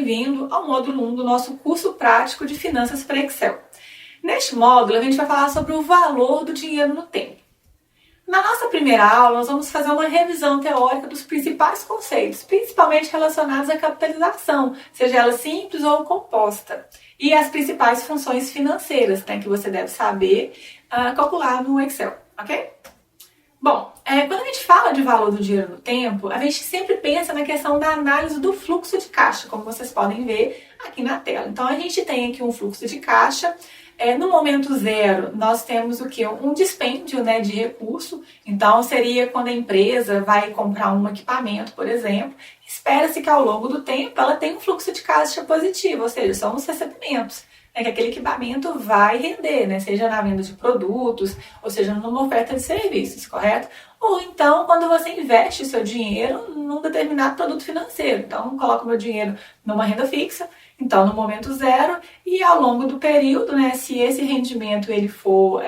bem-vindo ao módulo 1 do nosso curso prático de Finanças para Excel. Neste módulo, a gente vai falar sobre o valor do dinheiro no tempo. Na nossa primeira aula, nós vamos fazer uma revisão teórica dos principais conceitos, principalmente relacionados à capitalização, seja ela simples ou composta, e as principais funções financeiras, né, que você deve saber calcular no Excel, ok? Bom, quando a gente fala de valor do dinheiro no tempo, a gente sempre pensa na questão da análise do fluxo de caixa, como vocês podem ver aqui na tela. Então, a gente tem aqui um fluxo de caixa. No momento zero, nós temos o que? Um dispêndio, né, de recurso. Então, seria quando a empresa vai comprar um equipamento, por exemplo. Espera-se que ao longo do tempo ela tenha um fluxo de caixa positivo, ou seja, são os recebimentos, né, que aquele equipamento vai render, né, seja na venda de produtos, ou seja, numa oferta de serviços, correto? Ou então, quando você investe o seu dinheiro num determinado produto financeiro. Então, coloco o meu dinheiro numa renda fixa, então no momento zero, e ao longo do período, né, se esse rendimento ele for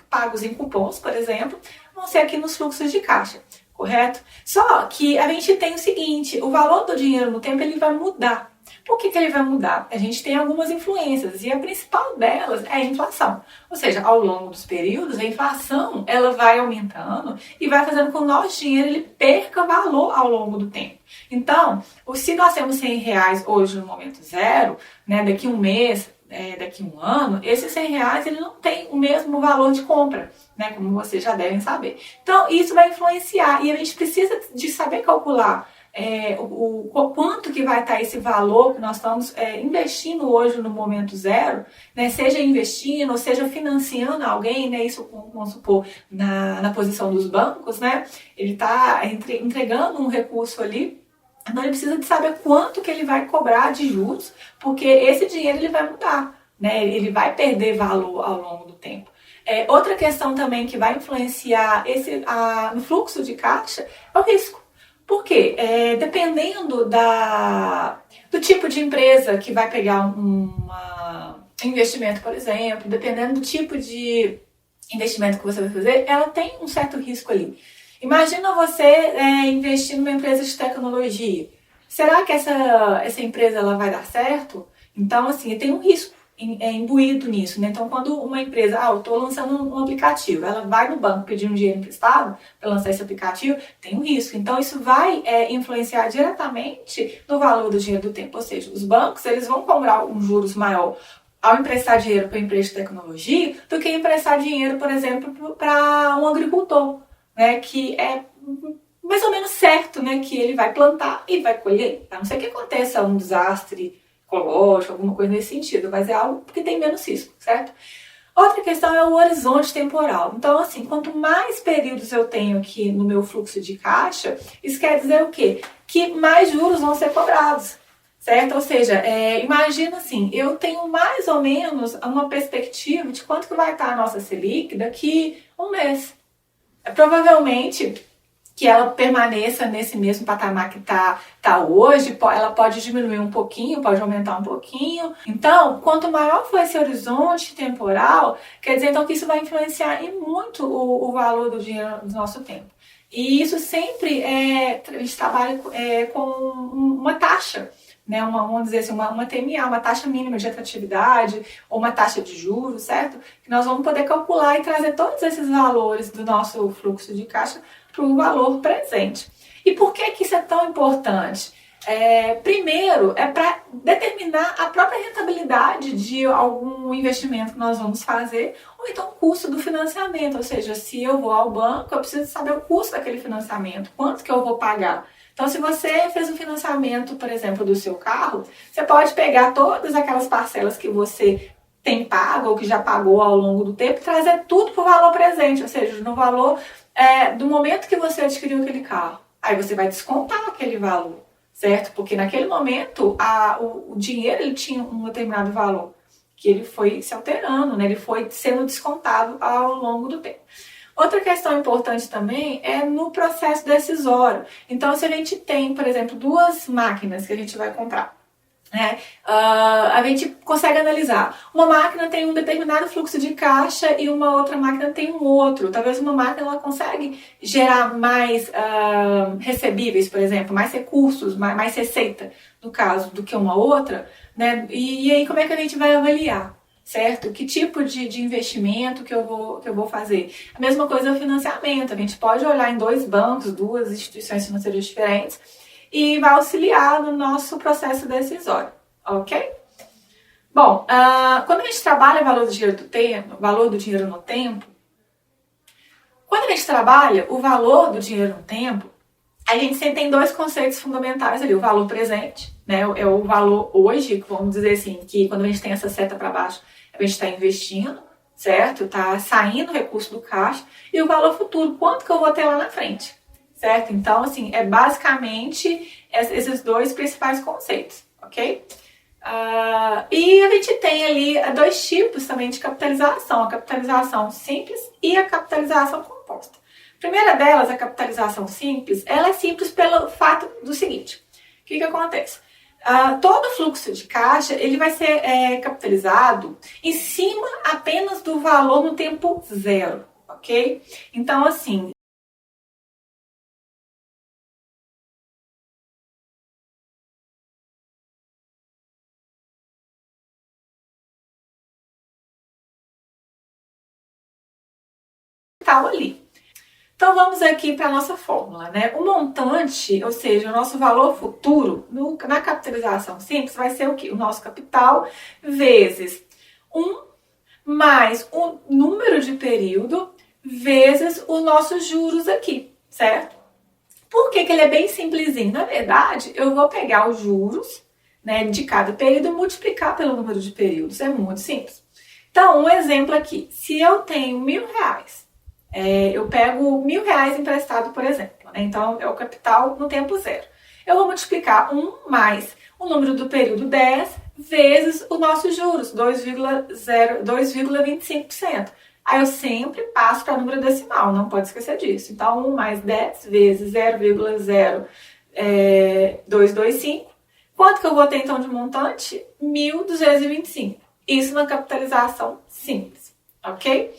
pagos em cupons, por exemplo, vão ser aqui nos fluxos de caixa, correto? Só que a gente tem o seguinte, o valor do dinheiro no tempo ele vai mudar. Por que ele vai mudar? A gente tem algumas influências e a principal delas é a inflação. Ou seja, ao longo dos períodos, a inflação ela vai aumentando e vai fazendo com que o nosso dinheiro ele perca valor ao longo do tempo. Então, se nós temos R$100 hoje no momento zero, né, daqui um mês, daqui um ano, esses R$100 ele não tem o mesmo valor de compra, né, como vocês já devem saber. Então, isso vai influenciar e a gente precisa de saber calcular o quanto que vai estar esse valor que nós estamos investindo hoje no momento zero, né, seja investindo ou seja financiando alguém, né, isso vamos supor na posição dos bancos, né, ele está entregando um recurso ali, então ele precisa de saber quanto que ele vai cobrar de juros, porque esse dinheiro ele vai mudar, né, ele vai perder valor ao longo do tempo. Outra questão também que vai influenciar no fluxo de caixa é o risco. Por quê? Dependendo do tipo de empresa que vai pegar um investimento, por exemplo, dependendo do tipo de investimento que você vai fazer, ela tem um certo risco ali. Imagina você investir numa empresa de tecnologia. Será que essa empresa ela vai dar certo? Então, assim, tem um risco imbuído nisso, né? Então, quando uma empresa, eu estou lançando um aplicativo, ela vai no banco pedir um dinheiro emprestado para lançar esse aplicativo, tem um risco. Então, isso vai influenciar diretamente no valor do dinheiro do tempo. Ou seja, os bancos eles vão cobrar um juros maior ao emprestar dinheiro para uma empresa de tecnologia do que emprestar dinheiro, por exemplo, para um agricultor, né? Que é mais ou menos certo, né? Que ele vai plantar e vai colher. A não ser que aconteça um desastre ecológico, alguma coisa nesse sentido, mas é algo que tem menos risco, certo? Outra questão é o horizonte temporal. Então, assim, quanto mais períodos eu tenho aqui no meu fluxo de caixa, isso quer dizer o quê? Que mais juros vão ser cobrados, certo? Ou seja, imagina assim, eu tenho mais ou menos uma perspectiva de quanto que vai estar a nossa Selic daqui um mês. Provavelmente que ela permaneça nesse mesmo patamar que tá hoje, ela pode diminuir um pouquinho, pode aumentar um pouquinho. Então, quanto maior for esse horizonte temporal, quer dizer então que isso vai influenciar em muito o valor do dinheiro do nosso tempo. E isso sempre a gente trabalha com uma taxa, né, vamos dizer assim, uma TMA, uma taxa mínima de atratividade, ou uma taxa de juros, certo? Que nós vamos poder calcular e trazer todos esses valores do nosso fluxo de caixa para o valor presente. E por que isso é tão importante? Primeiro, é para determinar a própria rentabilidade de algum investimento que nós vamos fazer, ou então o custo do financiamento, ou seja, se eu vou ao banco, eu preciso saber o custo daquele financiamento, quanto que eu vou pagar. Então, se você fez um financiamento, por exemplo, do seu carro, você pode pegar todas aquelas parcelas que você tem pago ou que já pagou ao longo do tempo e trazer tudo para o valor presente, ou seja, no valor do momento que você adquiriu aquele carro. Aí você vai descontar aquele valor, certo? Porque naquele momento o dinheiro ele tinha um determinado valor, que ele foi se alterando, né? Ele foi sendo descontado ao longo do tempo. Outra questão importante também é no processo decisório. Então, se a gente tem, por exemplo, duas máquinas que a gente vai comprar, né? A gente consegue analisar. Uma máquina tem um determinado fluxo de caixa e uma outra máquina tem um outro. Talvez uma máquina ela consegue gerar mais recebíveis, por exemplo, mais recursos, mais receita, no caso, do que uma outra, né? E aí como é que a gente vai avaliar? Certo? Que tipo de investimento que eu vou fazer? A mesma coisa é o financiamento. A gente pode olhar em dois bancos, duas instituições financeiras diferentes e vai auxiliar no nosso processo decisório, ok? Bom, quando a gente trabalha o valor do dinheiro no tempo, quando a gente trabalha o valor do dinheiro no tempo, a gente sempre tem dois conceitos fundamentais ali, o valor presente, né? É o valor hoje, vamos dizer assim, que quando a gente tem essa seta para baixo, a gente está investindo, certo? Está saindo recurso do caixa, e o valor futuro, quanto que eu vou ter lá na frente, certo? Então, assim, é basicamente esses dois principais conceitos, ok? E a gente tem ali dois tipos também de capitalização, a capitalização simples e a capitalização composta. A primeira delas, a capitalização simples, ela é simples pelo fato do seguinte, o que acontece? Todo fluxo de caixa ele vai ser capitalizado em cima apenas do valor no tempo zero, ok? Então, assim, tal ali. Então vamos aqui para a nossa fórmula, né? O montante, ou seja, o nosso valor futuro na capitalização simples vai ser o quê? O nosso capital vezes 1 mais o número de período vezes os nossos juros aqui, certo? Por que ele é bem simplesinho? Na verdade, eu vou pegar os juros, né, de cada período e multiplicar pelo número de períodos. É muito simples. Então, um exemplo aqui. Se eu tenho R$ 1.000, eu pego R$ 1.000 emprestado, por exemplo. Né? Então, é o capital no tempo zero. Eu vou multiplicar 1 mais o número do período 10 vezes os nossos juros, 2,25%. Aí eu sempre passo para número decimal, não pode esquecer disso. Então, 1 mais 10 vezes 0,0225. Quanto que eu vou ter, então, de montante? 1.225. Isso na capitalização simples, ok?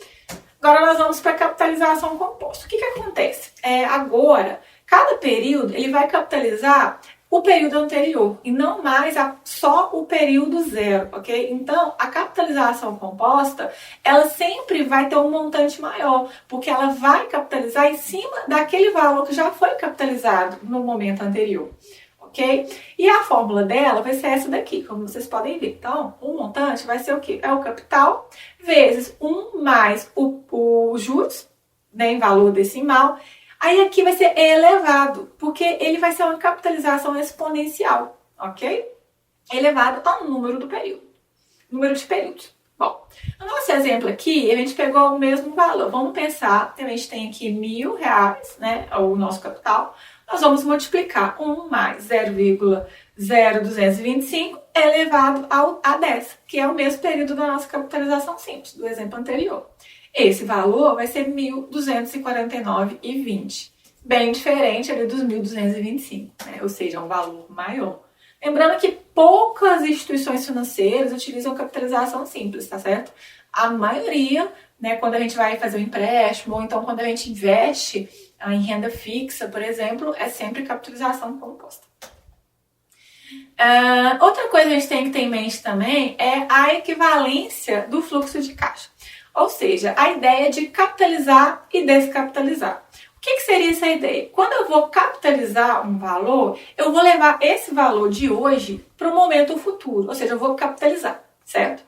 Agora nós vamos para a capitalização composta. O que acontece? Agora, cada período ele vai capitalizar o período anterior e não mais só o período zero, ok? Então, a capitalização composta, ela sempre vai ter um montante maior, porque ela vai capitalizar em cima daquele valor que já foi capitalizado no momento anterior. Ok? E a fórmula dela vai ser essa daqui, como vocês podem ver. Então, o montante vai ser o quê? É o capital vezes 1 mais o juros, né, em valor decimal. Aí aqui vai ser elevado, porque ele vai ser uma capitalização exponencial, ok? Elevado ao número do período, número de períodos. Bom, no nosso exemplo aqui, a gente pegou o mesmo valor. Vamos pensar, a gente tem aqui R$ 1.000, né, o nosso capital. Nós vamos multiplicar 1 mais 0,0225 elevado a 10, que é o mesmo período da nossa capitalização simples, do exemplo anterior. Esse valor vai ser 1.249,20, bem diferente ali dos 1.225, né? Ou seja, é um valor maior. Lembrando que poucas instituições financeiras utilizam capitalização simples, tá certo? A maioria, né, quando a gente vai fazer um empréstimo, ou então quando a gente investe em renda fixa, por exemplo, é sempre capitalização composta. Outra coisa que a gente tem que ter em mente também é a equivalência do fluxo de caixa. Ou seja, a ideia de capitalizar e descapitalizar. O que seria essa ideia? Quando eu vou capitalizar um valor, eu vou levar esse valor de hoje para o momento futuro. Ou seja, eu vou capitalizar, certo?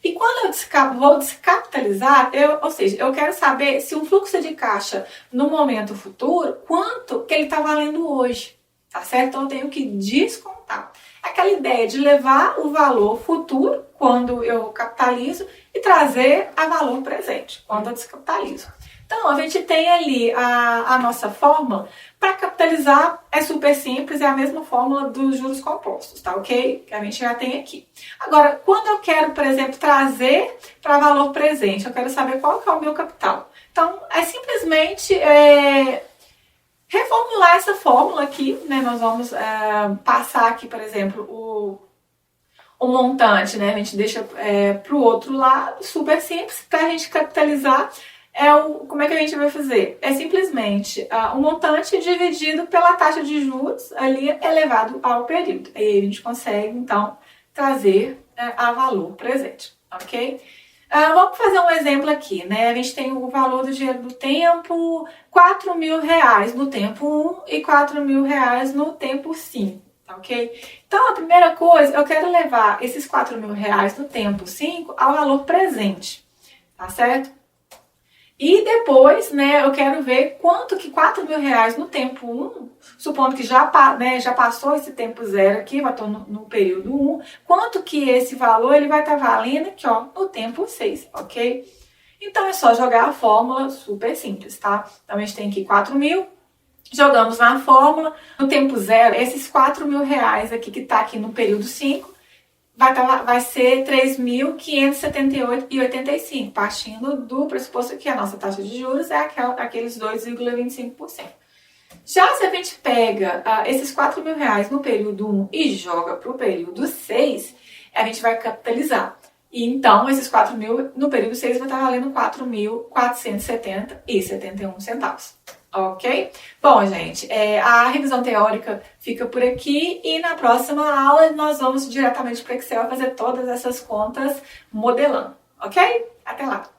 E quando eu vou descapitalizar, ou seja, eu quero saber se um fluxo de caixa no momento futuro, quanto que ele está valendo hoje, tá certo? Então eu tenho que descontar. Aquela ideia de levar o valor futuro, quando eu capitalizo, e trazer a valor presente, quando eu descapitalizo. Então, a gente tem ali a nossa fórmula para capitalizar, é super simples, é a mesma fórmula dos juros compostos, tá ok? Que a gente já tem aqui. Agora, quando eu quero, por exemplo, trazer para valor presente, eu quero saber qual que é o meu capital. Então, é simplesmente reformular essa fórmula aqui, né? Nós vamos passar aqui, por exemplo, o montante, né, a gente deixa para o outro lado, super simples, para a gente capitalizar. Como é que a gente vai fazer? É simplesmente o montante dividido pela taxa de juros ali elevado ao período. Aí a gente consegue, então, trazer a valor presente, ok? Vamos fazer um exemplo aqui, né? A gente tem o valor do dinheiro do tempo, R$4.000 no tempo 1 e R$4.000 no tempo 5, tá ok? Então, a primeira coisa, eu quero levar esses R$4.000 no tempo 5 ao valor presente, tá certo? E depois, né, eu quero ver quanto que R$4.000 no tempo 1, supondo que já passou esse tempo zero aqui, eu estou no período 1, quanto que esse valor ele vai estar valendo aqui, ó, no tempo 6, ok? Então é só jogar a fórmula super simples, tá? Então a gente tem aqui 4.000, jogamos na fórmula, no tempo zero, esses R$4.000 aqui que está aqui no período 5, vai ser 3.578,85, partindo do pressuposto que a nossa taxa de juros é aqueles 2,25%. Já se a gente pega esses R$4.000 no período 1 e joga para o período 6, a gente vai capitalizar. E então, esses 4.000 no período 6 vai estar valendo R$4.470,71. Ok? Bom, gente, a revisão teórica fica por aqui e na próxima aula nós vamos diretamente para o Excel fazer todas essas contas modelando. Ok? Até lá!